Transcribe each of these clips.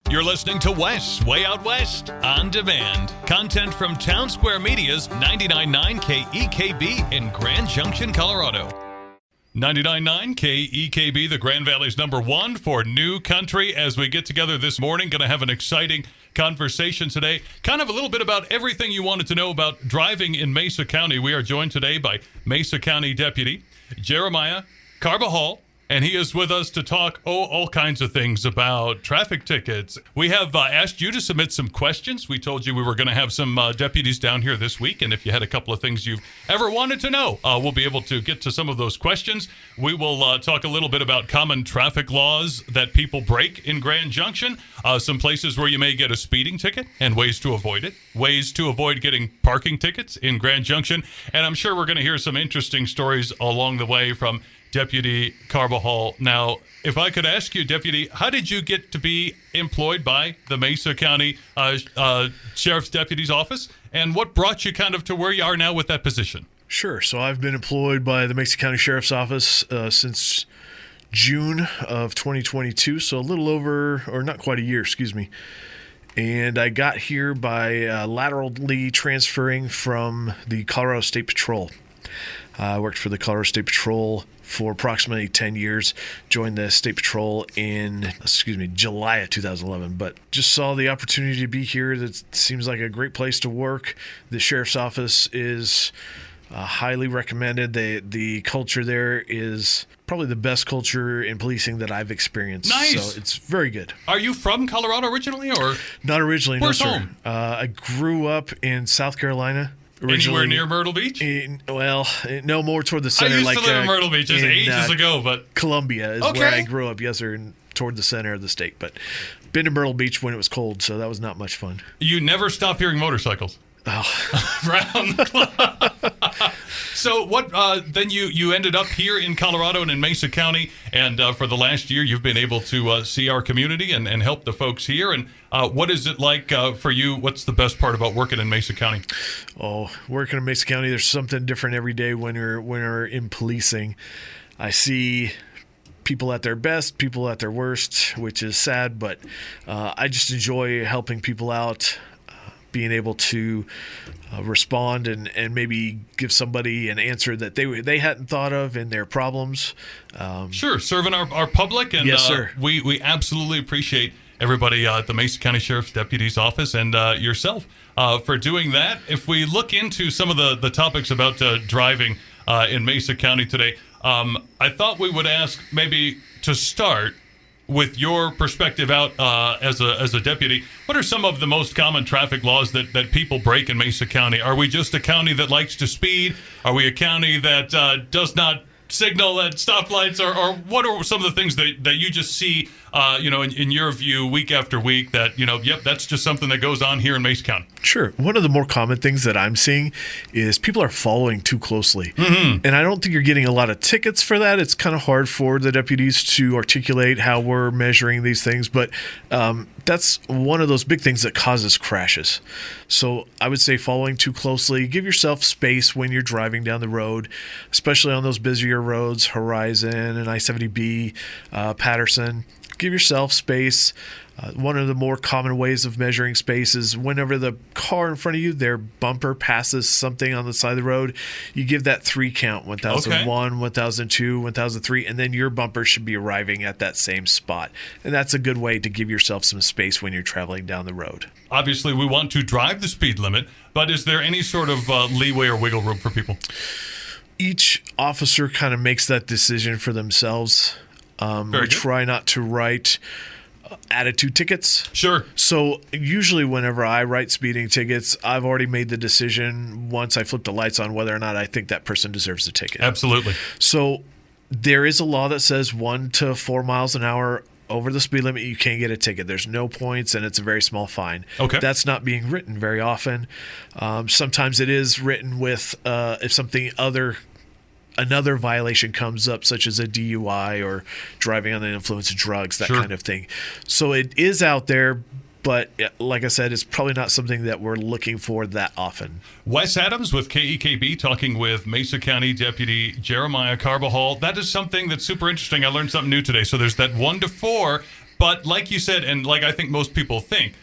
You're listening to Wes, Way Out West, on demand. Content from Town Square Media's 99.9 KEKB in Grand Junction, Colorado. 99.9 KEKB, the Grand Valley's #1 for new country. As we get together this morning, going to have an exciting conversation today. Kind of a little bit about everything you wanted to know about driving in Mesa County. We are joined today by Mesa County Deputy Jeremiah Carbajol, and he is with us to talk all kinds of things about traffic tickets. We have asked you to submit some questions. We told you we were going to have some deputies down here this week, and if you had a couple of things you've ever wanted to know, we'll be able to get to some of those questions. We will talk a little bit about common traffic laws that people break in Grand Junction, some places where you may get a speeding ticket and ways to avoid it, ways to avoid getting parking tickets in Grand Junction, and I'm sure we're going to hear some interesting stories along the way from Deputy Carbajol. Now, if I could ask you, Deputy, how did you get to be employed by the Mesa County Sheriff's Deputy's Office, and what brought you kind of to where you are now with that position? Sure. So I've been employed by the Mesa County Sheriff's Office since June of 2022, so a little over, or not quite a year, excuse me. And I got here by laterally transferring from the Colorado State Patrol. I worked for the Colorado State Patrol for approximately 10 years, joined the State Patrol in, July of 2011, but just saw the opportunity to be here. That seems like a great place to work. The Sheriff's Office is highly recommended. The culture there is probably the best culture in policing that I've experienced. Nice. So it's very good. Are you from Colorado originally, or? Not originally, Where's no, sir. home? I grew up in South Carolina. Anywhere near Myrtle Beach? No, more toward the center. I used to live in Myrtle Beach ages ago, but Columbia is where I grew up. Yes, sir, toward the center of the state. But been to Myrtle Beach when it was cold, so that was not much fun. You never stop hearing motorcycles. Oh. Around the clock. So what? Then you ended up here in Colorado and in Mesa County, and for the last year you've been able to see our community and help the folks here. And what is it like for you? What's the best part about working in Mesa County? Oh, working in Mesa County, there's something different every day when you're in policing. I see people at their best, people at their worst, which is sad, but I just enjoy helping people out. Being able to respond and maybe give somebody an answer that they hadn't thought of in their problems. Sure, serving our public, and yes, sir. We absolutely appreciate everybody at the Mesa County Sheriff's Deputy's Office and yourself for doing that. If we look into some of the topics about driving in Mesa County today, I thought we would ask maybe to start with your perspective out as a deputy, what are some of the most common traffic laws that people break in Mesa County? Are we just a county that likes to speed? Are we a county that does not signal at stoplights? Or what are some of the things that you just see, in your view, week after week that, that's just something that goes on here in Mesa County? Sure. One of the more common things that I'm seeing is people are following too closely. Mm-hmm. And I don't think you're getting a lot of tickets for that. It's kind of hard for the deputies to articulate how we're measuring these things. But that's one of those big things that causes crashes. So I would say following too closely. Give yourself space when you're driving down the road, especially on those busier roads, Horizon and I-70B, Patterson. Give yourself space. One of the more common ways of measuring space is whenever the car in front of you, their bumper passes something on the side of the road, you give that 3 count, 1001, 1002, 1003, and then your bumper should be arriving at that same spot. And that's a good way to give yourself some space when you're traveling down the road. Obviously, we want to drive the speed limit, but is there any sort of leeway or wiggle room for people? Each officer kind of makes that decision for themselves. We try not to write attitude tickets. Sure. So usually whenever I write speeding tickets, I've already made the decision once I flip the lights on whether or not I think that person deserves a ticket. Absolutely. So there is a law that says 1 to 4 miles an hour over the speed limit, you can't get a ticket. There's no points, and it's a very small fine. Okay. That's not being written very often. Sometimes it is written with if something another violation comes up, such as a DUI or driving under the influence of drugs, that kind of thing. So it is out there, but like I said, it's probably not something that we're looking for that often. Wes Adams with KEKB talking with Mesa County Deputy Jeremiah Carbajol. That is something that's super interesting. I learned something new today. So there's that 1 to 4 But like you said, and like I think most people think,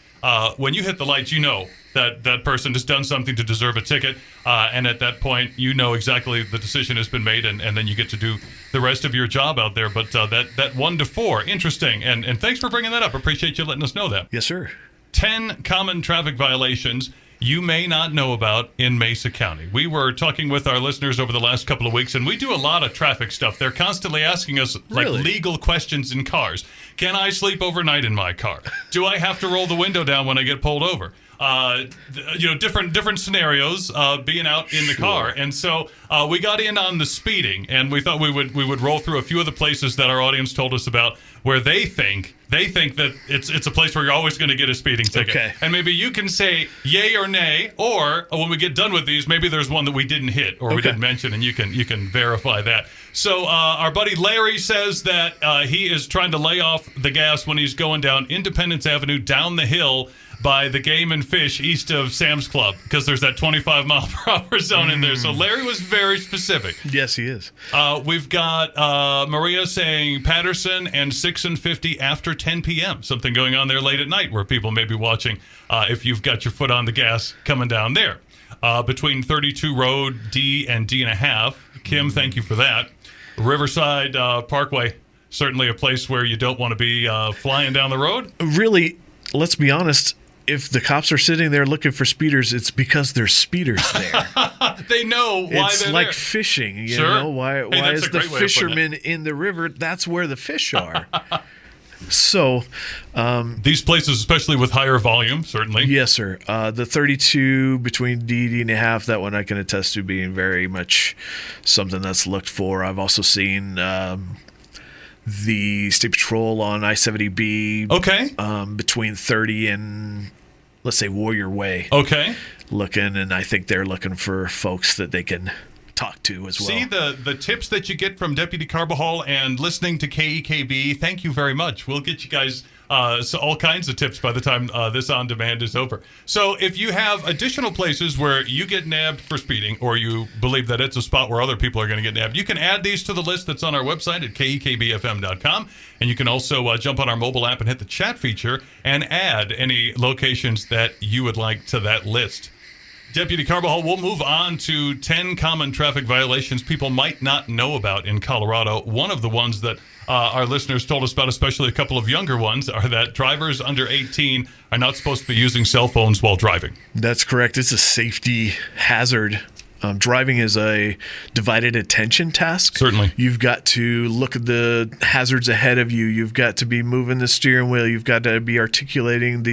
when you hit the lights, you know that person has done something to deserve a ticket. And at that point, you know exactly the decision has been made, and then you get to do the rest of your job out there. But that 1 to 4, interesting. And thanks for bringing that up. Appreciate you letting us know that. Yes, sir. 10 common traffic violations you may not know about in Mesa County. We were talking with our listeners over the last couple of weeks, and we do a lot of traffic stuff. They're constantly asking us Really? legal questions in cars. Can I sleep overnight in my car? Do I have to roll the window down when I get pulled over? Different scenarios being out in the car. And so we got in on the speeding, and we thought we would roll through a few of the places that our audience told us about where they think that it's a place where you're always going to get a speeding ticket. Okay. And maybe you can say yay or nay, or when we get done with these, maybe there's one that we didn't hit or we didn't mention, and you can verify that. So our buddy Larry says that he is trying to lay off the gas when he's going down Independence Avenue down the hill by the Game and Fish east of Sam's Club, because there's that 25 mile per hour zone in there. So Larry was very specific. Yes, he is. We've got Maria saying Patterson and 6 and 50 after 10 p.m. Something going on there late at night where people may be watching if you've got your foot on the gas coming down there. Between 32 Road, D and D and a half. Kim, thank you for that. Riverside Parkway, certainly a place where you don't want to be flying down the road. Really, let's be honest. If the cops are sitting there looking for speeders, it's because there's speeders there. They know why it's they're like there. fishing. You Sure. know, why That's is a the great way of putting it. fisherman in the river? That's where the fish are. So, These places, especially with higher volume, certainly. yes, sir. The 32 between D and a half, that one I can attest to being very much something that's looked for. I've also seen the State Patrol on I-70B. Okay. Between 30 and, let's say, Warrior Way. Okay. Looking, and I think they're looking for folks that they can talk to as well. See the tips that you get from Deputy Carbajol and listening to KEKB. Thank you very much. We'll get you guys all kinds of tips by the time this On Demand is over. So if you have additional places where you get nabbed for speeding, or you believe that it's a spot where other people are going to get nabbed, you can add these to the list that's on our website at kekbfm.com. And you can also jump on our mobile app and hit the chat feature and add any locations that you would like to that list. Deputy Carbajol, we'll move on to 10 common traffic violations people might not know about in Colorado. One of the ones that our listeners told us about, especially a couple of younger ones, are that drivers under 18 are not supposed to be using cell phones while driving. That's correct. It's a safety hazard. Driving is a divided attention task. Certainly. You've got to look at the hazards ahead of you. You've got to be moving the steering wheel. You've got to be articulating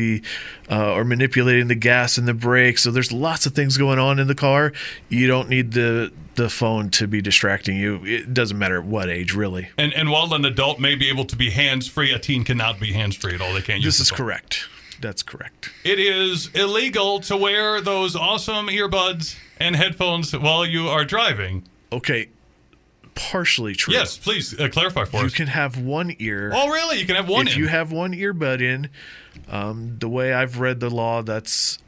or manipulating the gas and the brakes. So there's lots of things going on in the car. You don't need the phone to be distracting you. It doesn't matter at what age, really. And while an adult may be able to be hands-free, a teen cannot be hands-free at all. They can't use This the is phone. correct. That's correct. It is illegal to wear those awesome earbuds and headphones while you are driving. Okay, partially true. Yes, please clarify for You us. can have one ear. Oh, really? You can have one If in. you have one earbud in, the way I've read the law, that's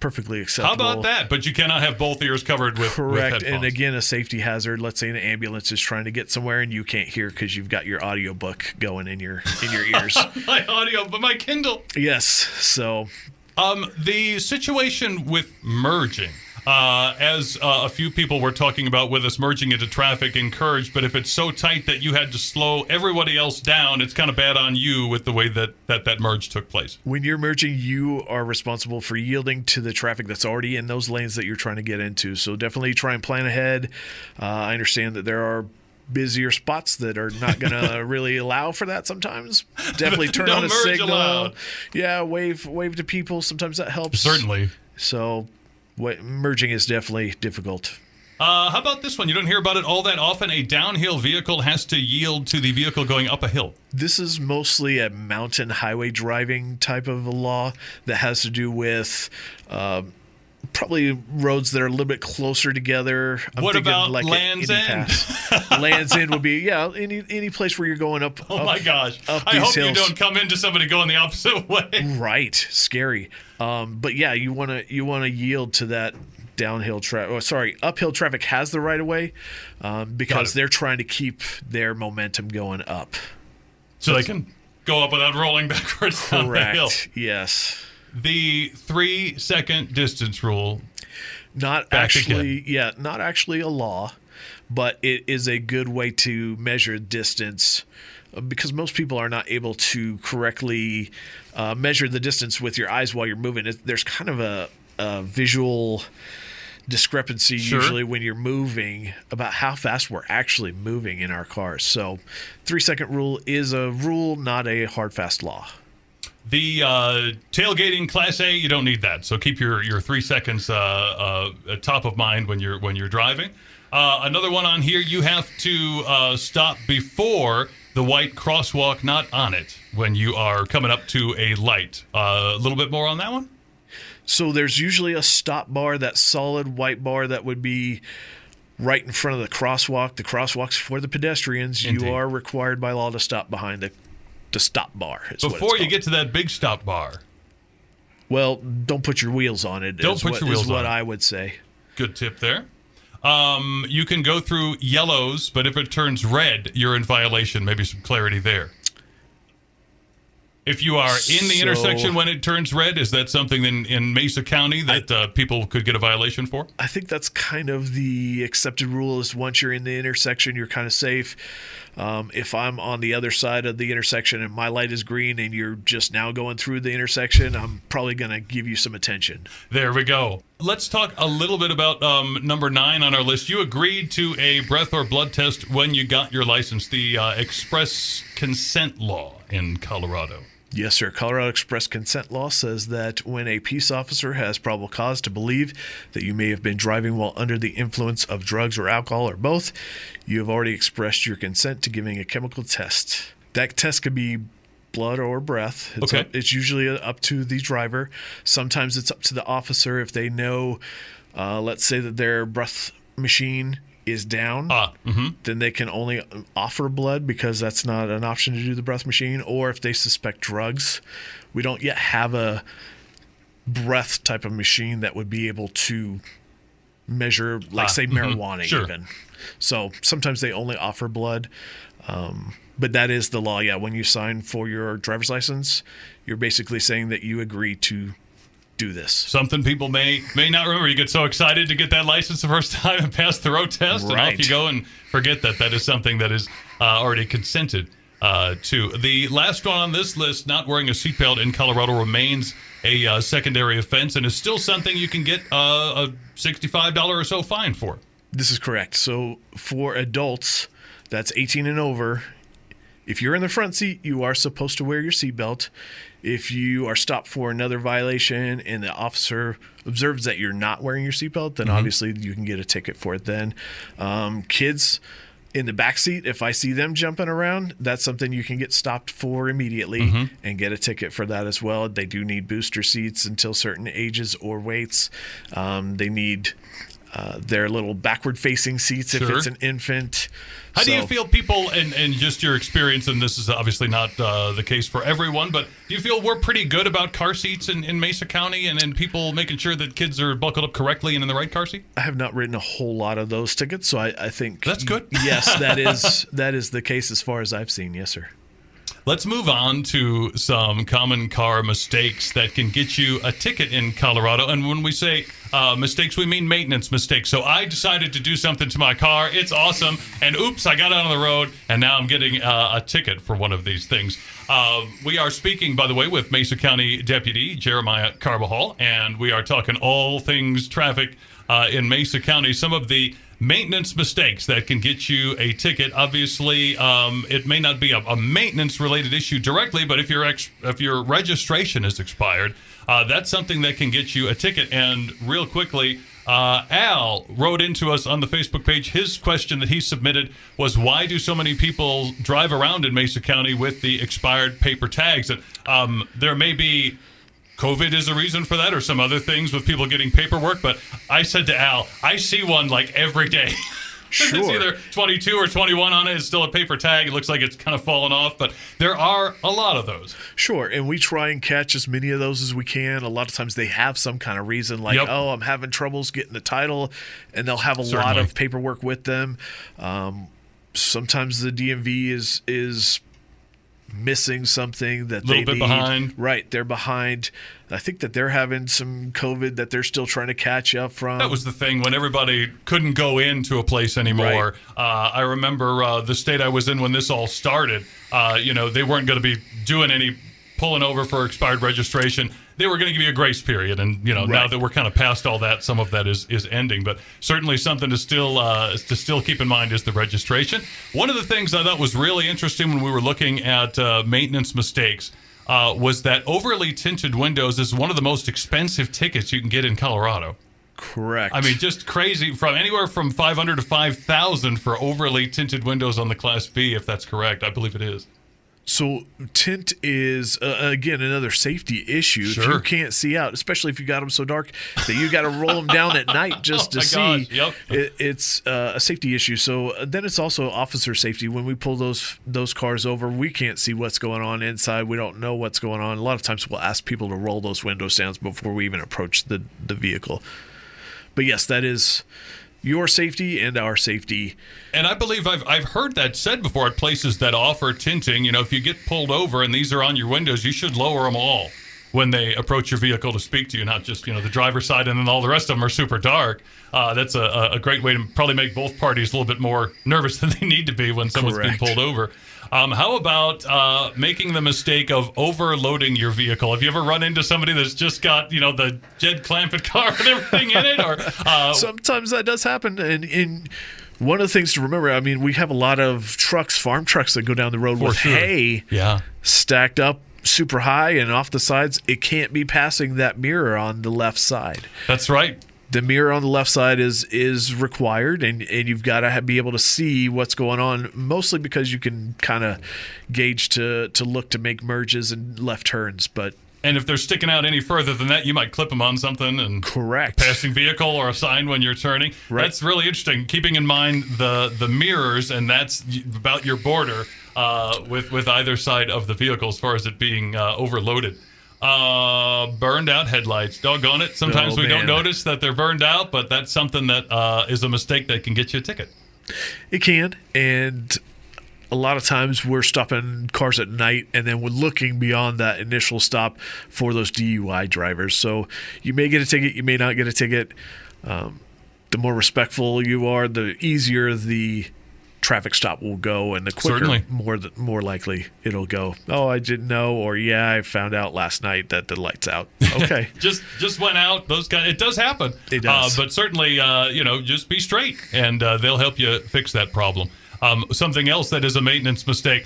perfectly How acceptable. about that? But you cannot have both ears covered with Correct. headphones. And again, a safety hazard. Let's say an ambulance is trying to get somewhere and you can't hear because you've got your audiobook going in your ears. My audio, but my Kindle. Yes. So The situation with merging, as a few people were talking about with us, merging into traffic encouraged, but if it's so tight that you had to slow everybody else down, it's kind of bad on you with the way that merge took place. when you're merging, you are responsible for yielding to the traffic that's already in those lanes that you're trying to get into. So definitely try and plan ahead. I understand that there are busier spots that are not going to really allow for that sometimes. Definitely turn No on a merge signal. allowed. Yeah, wave to people. Sometimes that helps. Certainly. So merging is definitely difficult. How about this one? You don't hear about it all that often. A downhill vehicle has to yield to the vehicle going up a hill. This is mostly a mountain highway driving type of a law that has to do with probably roads that are a little bit closer together. What thinking about like Land's Indy End? Pass. Land's End would be, any place where you're going up. Oh my gosh. up I these hope hills. you don't come into somebody going the opposite way. Right, scary. But yeah, you want to yield to that downhill traffic. Uphill traffic has the right of way because they're trying to keep their momentum going up. So they can go up without rolling backwards down the hill. Correct. Yes. The 3-second distance rule. Not actually a law, but it is a good way to measure distance because most people are not able to correctly measure the distance with your eyes while you're moving. There's kind of a visual discrepancy usually when you're moving about how fast we're actually moving in our cars. So 3-second rule is a rule, not a hard, fast law. The tailgating Class A, you don't need that. So keep your 3 seconds top of mind when you're driving. Another one on here, you have to stop before the white crosswalk, not on it, when you are coming up to a light. A little bit more on that one? So there's usually a stop bar, that solid white bar that would be right in front of the crosswalk. The crosswalk's for the pedestrians. Indeed. You are required by law to stop behind the stop bar. Before you get to that big stop bar. Well, don't put your wheels on it. Don't put your wheels on it. Is what I would say. Good tip there. You can go through yellows, but if it turns red, you're in violation. Maybe some clarity there. If you are in the intersection when it turns red, is that something in Mesa County that people could get a violation for? I think that's kind of the accepted rule is once you're in the intersection, you're kind of safe. If I'm on the other side of the intersection and my light is green and you're just now going through the intersection, I'm probably going to give you some attention. There we go. Let's talk a little bit about number 9 on our list. You agreed to a breath or blood test when you got your license, the express consent law in Colorado. Yes, sir. Colorado Express Consent Law says that when a peace officer has probable cause to believe that you may have been driving while under the influence of drugs or alcohol or both, you have already expressed your consent to giving a chemical test. That test could be blood or breath. It's usually up to the driver. Sometimes it's up to the officer if they know, let's say that their breath machine is down, then they can only offer blood because that's not an option to do the breath machine. Or if they suspect drugs, we don't yet have a breath type of machine that would be able to measure, like say marijuana even. So sometimes they only offer blood. But that is the law. Yeah, when you sign for your driver's license, you're basically saying that you agree to do this. Something people may not remember. You get so excited to get that license the first time and pass the road test, and off you go and forget that is something that is already consented to. The last one on this list, not wearing a seatbelt in Colorado, remains a secondary offense and is still something you can get a $65 or so fine for. This is correct. So for adults, that's 18 and over, if you're in the front seat, you are supposed to wear your seatbelt. If you are stopped for another violation and the officer observes that you're not wearing your seatbelt, then obviously you can get a ticket for it then. Kids in the back seat, if I see them jumping around, that's something you can get stopped for immediately and get a ticket for that as well. They do need booster seats until certain ages or weights. They need their little backward-facing seats if it's an infant. How do you feel people, and just your experience, and this is obviously not the case for everyone, but do you feel we're pretty good about car seats in Mesa County and people making sure that kids are buckled up correctly and in the right car seat? I have not written a whole lot of those tickets, so I think... That's good. Yes, that is the case as far as I've seen. Yes, sir. Let's move on to some common car mistakes that can get you a ticket in Colorado. And when we say mistakes, we mean maintenance mistakes. So I decided to do something to my car. It's awesome. And oops, I got out on the road, and now I'm getting a ticket for one of these things. We are speaking, by the way, with Mesa County Deputy Jeremiah Carbajol, and we are talking all things traffic in Mesa County. Some of the maintenance mistakes that can get you a ticket. Obviously, it may not be a maintenance-related issue directly, but if your registration is expired, that's something that can get you a ticket. And real quickly, Al wrote into us on the Facebook page. His question that he submitted was, why do so many people drive around in Mesa County with the expired paper tags? And there may be COVID is a reason for that, or some other things with people getting paperwork. But I said to Al, I see one like every day. Sure. It's either 22 or 21 on it. It's still a paper tag. It looks like it's kind of fallen off, but there are a lot of those. Sure, and we try and catch as many of those as we can. A lot of times they have some kind of reason, like, oh, I'm having troubles getting the title, and they'll have a lot of paperwork with them. Sometimes the DMV is missing something that a little they bit need. behind. Right, they're behind. I think that they're having some COVID that they're still trying to catch up from. That was the thing when everybody couldn't go into a place anymore. Right. I remember the state I was in when this all started. They weren't going to be doing any pulling over for expired registration. They were going to give you a grace period, and Right. now that we're kind of past all that, some of that is ending. But certainly something to still keep in mind is the registration. One of the things I thought was really interesting when we were looking at maintenance mistakes was that overly tinted windows is one of the most expensive tickets you can get in Colorado. Correct. I mean, just crazy, from anywhere from $500 to $5,000 for overly tinted windows on the Class B, if that's correct. I believe it is. So tint is, again, another safety issue. Sure. If you can't see out, especially if you got them so dark that you got to roll them down at night just to see, gosh, yep. it's a safety issue. So then it's also officer safety. When we pull those cars over, we can't see what's going on inside. We don't know what's going on. A lot of times we'll ask people to roll those windows down before we even approach the vehicle. But yes, that is your safety and our safety. And I believe I've heard that said before at places that offer tinting. If you get pulled over and these are on your windows, you should lower them all when they approach your vehicle to speak to you, not just, the driver's side and then all the rest of them are super dark. That's a great way to probably make both parties a little bit more nervous than they need to be when someone's Correct. being pulled over. How about making the mistake of overloading your vehicle? Have you ever run into somebody that's just got, the Jed Clampett car and everything in it? Or Sometimes that does happen. And one of the things to remember, I mean, we have a lot of trucks, farm trucks that go down the road with hay stacked up super high and off the sides. It can't be passing that mirror on the left side. That's right. The mirror on the left side is required, and you've got to be able to see what's going on, mostly because you can kind of gauge to look to make merges and left turns. And if they're sticking out any further than that, you might clip them on something and Correct. a passing vehicle or a sign when you're turning. Right. That's really interesting. Keeping in mind the mirrors, and that's about your border with either side of the vehicle as far as it being overloaded. Burned out headlights. Doggone it. Sometimes we don't notice that they're burned out, but that's something that is a mistake that can get you a ticket. It can, and a lot of times we're stopping cars at night and then we're looking beyond that initial stop for those DUI drivers. So you may get a ticket, you may not get a ticket. The more respectful you are, the easier the traffic stop will go, and the quicker, Certainly. more likely it'll go. Oh, I didn't know, or yeah, I found out last night that the light's out. Okay. just went out. Those guys. It does happen. It does. But certainly, just be straight, and they'll help you fix that problem. Something else that is a maintenance mistake: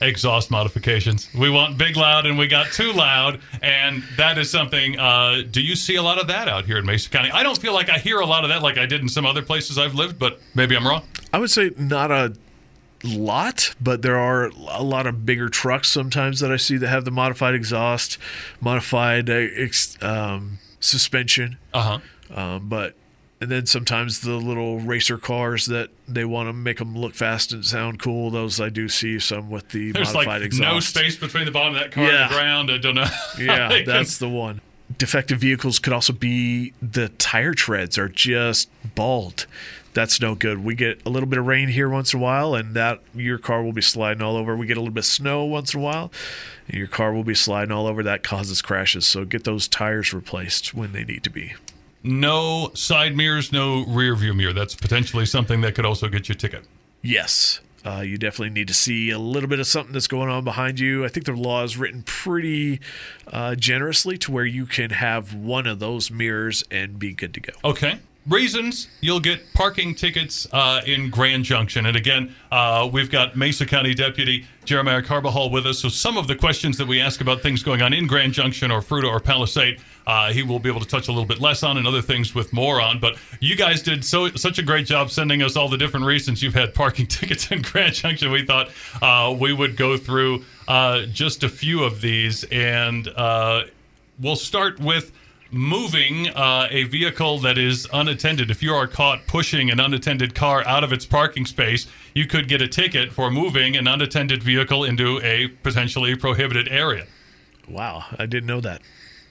exhaust modifications. We want big loud, and we got too loud, and that is something. Do you see a lot of that out here in Mesa County? I don't feel like I hear a lot of that like I did in some other places I've lived, but maybe I'm wrong. I would say not a lot, but there are a lot of bigger trucks sometimes that I see that have the modified exhaust, modified suspension. And then sometimes the little racer cars that they want to make them look fast and sound cool, those I do see some with the There's modified exhaust. No space between the bottom of that car and the ground. I don't know. Yeah, that's the one. Defective vehicles could also be the tire treads are just bald. That's no good. We get a little bit of rain here once in a while, and that your car will be sliding all over. We get a little bit of snow once in a while, and your car will be sliding all over. That causes crashes. So get those tires replaced when they need to be. No side mirrors, no rear view mirror. That's potentially something that could also get you a ticket. Yes. You definitely need to see a little bit of something that's going on behind you. I think the law is written pretty generously to where you can have one of those mirrors and be good to go. Okay. Reasons you'll get parking tickets in Grand Junction. And again, we've got Mesa County Deputy Jeremiah Carbajol with us. So some of the questions that we ask about things going on in Grand Junction or Fruita or Palisade, he will be able to touch a little bit less on, and other things with more on. But you guys did such a great job sending us all the different reasons you've had parking tickets in Grand Junction. We thought we would go through just a few of these. And we'll start with moving a vehicle that is unattended. If you are caught pushing an unattended car out of its parking space, you could get a ticket for moving an unattended vehicle into a potentially prohibited area. Wow, I didn't know that.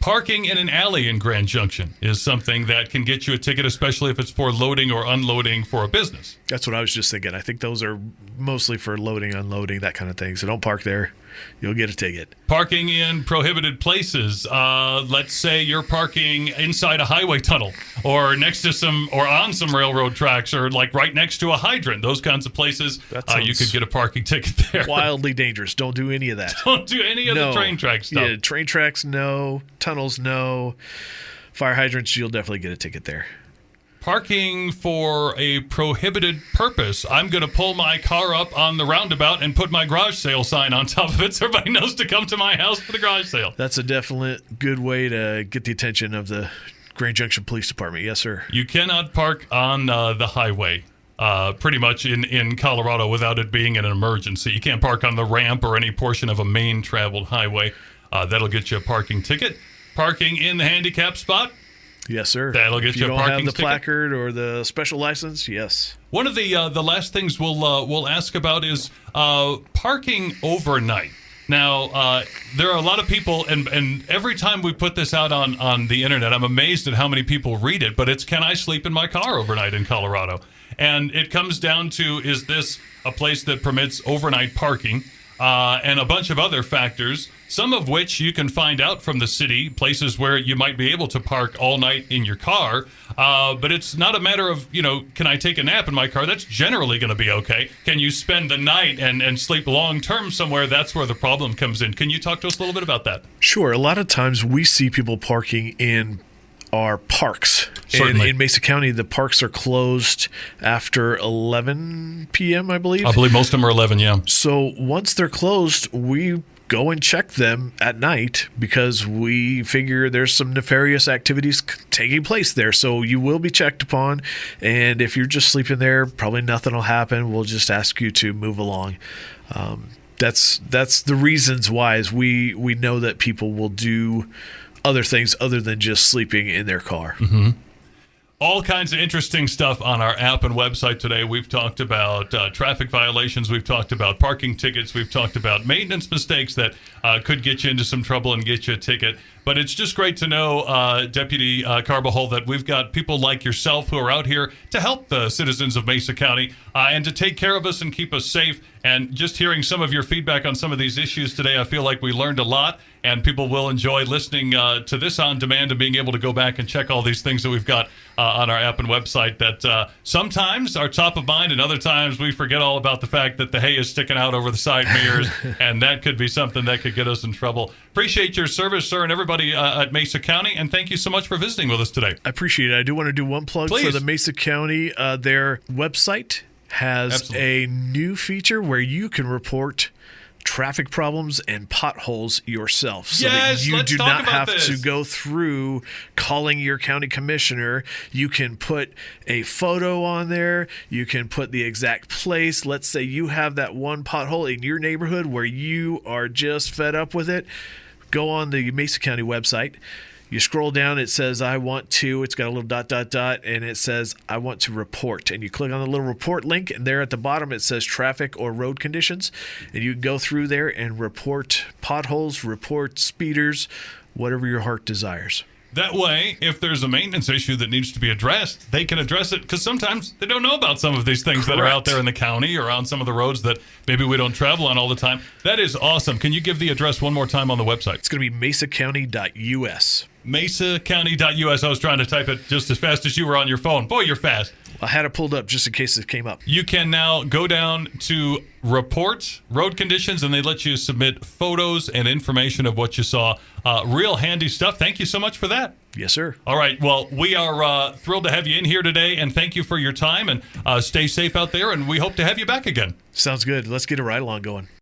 Parking in an alley in Grand Junction is something that can get you a ticket, especially if it's for loading or unloading for a business. That's what I was just thinking. I think those are mostly for loading, unloading, that kind of thing. So don't park there. you'll get a ticket. Parking in prohibited places. Let's say you're parking inside a highway tunnel or next to on some railroad tracks or like right next to a hydrant. Those kinds of places, you could get a parking ticket there. Wildly dangerous. Don't do any of that. Don't do any of the train track stuff. Yeah, train tracks, no. Tunnels, no. Fire hydrants, you'll definitely get a ticket there. Parking for a prohibited purpose. I'm going to pull my car up on the roundabout and put my garage sale sign on top of it so everybody knows to come to my house for the garage sale. That's a definite good way to get the attention of the Grand Junction Police Department. Yes, sir. You cannot park on the highway pretty much in Colorado without it being an emergency. You can't park on the ramp or any portion of a main traveled highway. That'll get you a parking ticket. Parking in the handicap spot. Yes, sir. That'll get you a parking ticket. You don't have the ticket. Placard or the special license, yes. One of the last things we'll ask about is parking overnight. Now, there are a lot of people, and every time we put this out on the internet, I'm amazed at how many people read it, but it's, can I sleep in my car overnight in Colorado? And it comes down to, is this a place that permits overnight parking? And a bunch of other factors, some of which you can find out from the city, places where you might be able to park all night in your car. But it's not a matter of, can I take a nap in my car? That's generally going to be okay. Can you spend the night and sleep long-term somewhere? That's where the problem comes in. Can you talk to us a little bit about that? Sure. A lot of times we see people parking in our parks. Certainly. In Mesa County, the parks are closed after 11 p.m., I believe. I believe most of them are 11, yeah. So once they're closed, we go and check them at night because we figure there's some nefarious activities taking place there. So you will be checked upon. And if you're just sleeping there, probably nothing will happen. We'll just ask you to move along. That's the reasons why is we know that people will do other things other than just sleeping in their car. Mm-hmm. All kinds of interesting stuff on our app and website today. We've talked about traffic violations. We've talked about parking tickets. We've talked about maintenance mistakes that could get you into some trouble and get you a ticket. But it's just great to know, Deputy Carbajol, that we've got people like yourself who are out here to help the citizens of Mesa County and to take care of us and keep us safe. And just hearing some of your feedback on some of these issues today, I feel like we learned a lot, and people will enjoy listening to this on demand and being able to go back and check all these things that we've got on our app and website that sometimes are top of mind and other times we forget all about the fact that the hay is sticking out over the side mirrors, and that could be something that could get us in trouble. Appreciate your service, sir, and everybody at Mesa County, and thank you so much for visiting with us today. I appreciate it. I do want to do one plug for the Mesa County. Their website has a new feature where you can report traffic problems and potholes yourself, so that you do not have to go through calling your county commissioner. You can put a photo on there. You can put the exact place. Let's say you have that one pothole in your neighborhood where you are just fed up with it. Go on the Mesa County website. You scroll down, it says, I want to, it's got a little ... and it says, I want to report. And you click on the little report link, and there at the bottom it says traffic or road conditions. And you can go through there and report potholes, report speeders, whatever your heart desires. That way, if there's a maintenance issue that needs to be addressed, they can address it, because sometimes they don't know about some of these things that are out there in the county or on some of the roads that maybe we don't travel on all the time. That is awesome. Can you give the address one more time on the website? It's going to be mesacounty.us. Mesacounty.us. I was trying to type it just as fast as you were on your phone. Boy, you're fast. I had it pulled up just in case it came up. You can now go down to report road conditions, and they let you submit photos and information of what you saw. Real handy stuff. Thank you so much for that. Yes, sir. All right. Well, we are thrilled to have you in here today, and thank you for your time, and stay safe out there, and we hope to have you back again. Sounds good. Let's get a ride-along going.